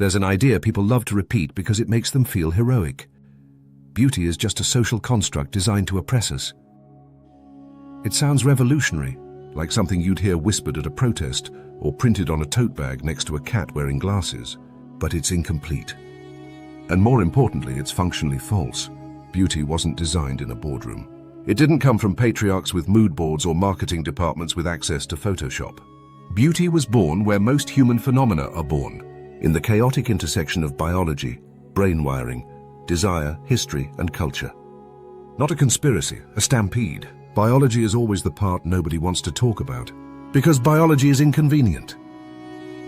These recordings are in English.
There's an idea people love to repeat because it makes them feel heroic. Beauty is just a social construct designed to oppress us. It sounds revolutionary, like something you'd hear whispered at a protest or printed on a tote bag next to a cat wearing glasses, but it's incomplete. And more importantly, it's functionally false. Beauty wasn't designed in a boardroom. It didn't come from patriarchs with mood boards or marketing departments with access to Photoshop. Beauty was born where most human phenomena are born, in the chaotic intersection of biology, brain wiring, desire, history, and culture. Not a conspiracy, a stampede. Biology is always the part nobody wants to talk about, because biology is inconvenient.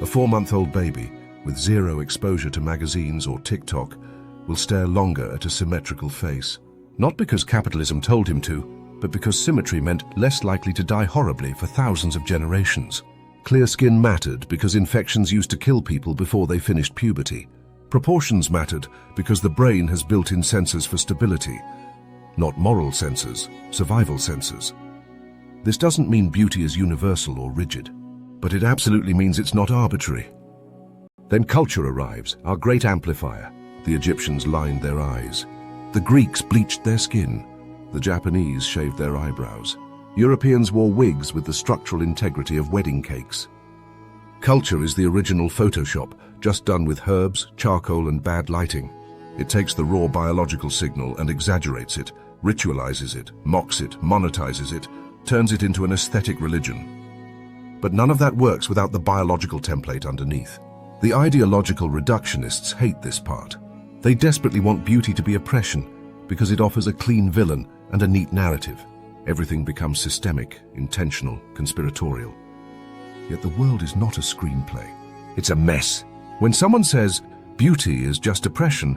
A 4-month-old baby, with zero exposure to magazines or TikTok, will stare longer at a symmetrical face. Not because capitalism told him to, but because symmetry meant less likely to die horribly for thousands of generations. Clear skin mattered because infections used to kill people before they finished puberty. Proportions mattered because the brain has built-in sensors for stability. Not moral sensors, survival sensors. This doesn't mean beauty is universal or rigid, but it absolutely means it's not arbitrary. Then culture arrives, our great amplifier. The Egyptians lined their eyes. The Greeks bleached their skin. The Japanese shaved their eyebrows. Europeans wore wigs with the structural integrity of wedding cakes. Culture is the original Photoshop, just done with herbs, charcoal, and bad lighting. It takes the raw biological signal and exaggerates it, ritualizes it, mocks it, monetizes it, turns it into an aesthetic religion. But none of that works without the biological template underneath. The ideological reductionists hate this part. They desperately want beauty to be oppression because it offers a clean villain and a neat narrative. Everything becomes systemic, intentional, conspiratorial. Yet the world is not a screenplay. It's a mess. When someone says, beauty is just oppression,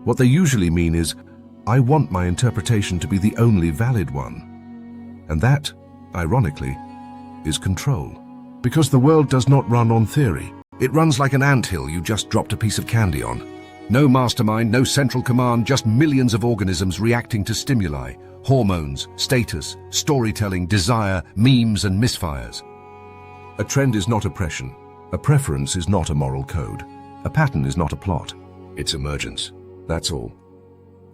what they usually mean is, I want my interpretation to be the only valid one. And that, ironically, is control. Because the world does not run on theory. It runs like an anthill you just dropped a piece of candy on. No mastermind, no central command, just millions of organisms reacting to stimuli, hormones, status, storytelling, desire, memes, and misfires. A trend is not oppression. A preference is not a moral code. A pattern is not a plot. It's emergence. That's all.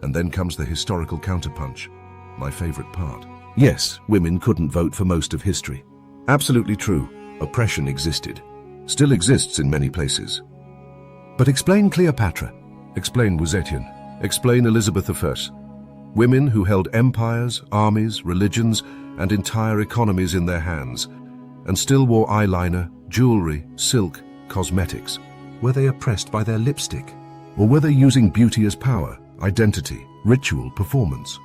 And then comes the historical counterpunch, my favorite part. Yes, women couldn't vote for most of history. Absolutely true. Oppression existed. Still exists in many places. But explain Cleopatra. Explain Wuzetian. Explain Elizabeth I. Women who held empires, armies, religions, and entire economies in their hands, and still wore eyeliner, jewelry, silk, cosmetics. Were they oppressed by their lipstick? Or were they using beauty as power, identity, ritual, performance?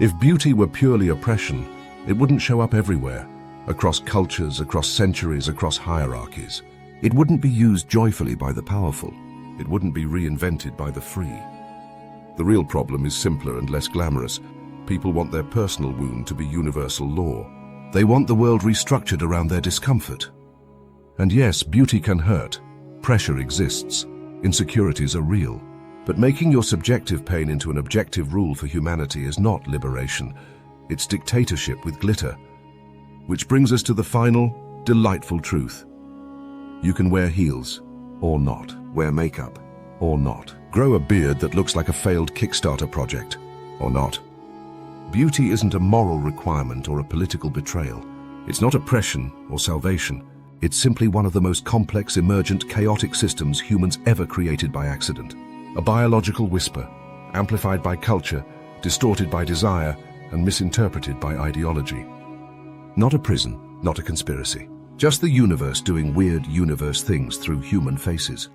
If beauty were purely oppression, it wouldn't show up everywhere, across cultures, across centuries, across hierarchies. It wouldn't be used joyfully by the powerful. It wouldn't be reinvented by the free. The real problem is simpler and less glamorous. People want their personal wound to be universal law. They want the world restructured around their discomfort. And yes, beauty can hurt. Pressure exists. Insecurities are real. But making your subjective pain into an objective rule for humanity is not liberation. It's dictatorship with glitter. Which brings us to the final, delightful truth. You can wear heels, or not. Wear makeup, or not. Grow a beard that looks like a failed Kickstarter project, or not. Beauty isn't a moral requirement or a political betrayal. It's not oppression or salvation. It's simply one of the most complex, emergent, chaotic systems humans ever created by accident. A biological whisper, amplified by culture, distorted by desire, and misinterpreted by ideology. Not a prison, not a conspiracy. Just the universe doing weird universe things through human faces.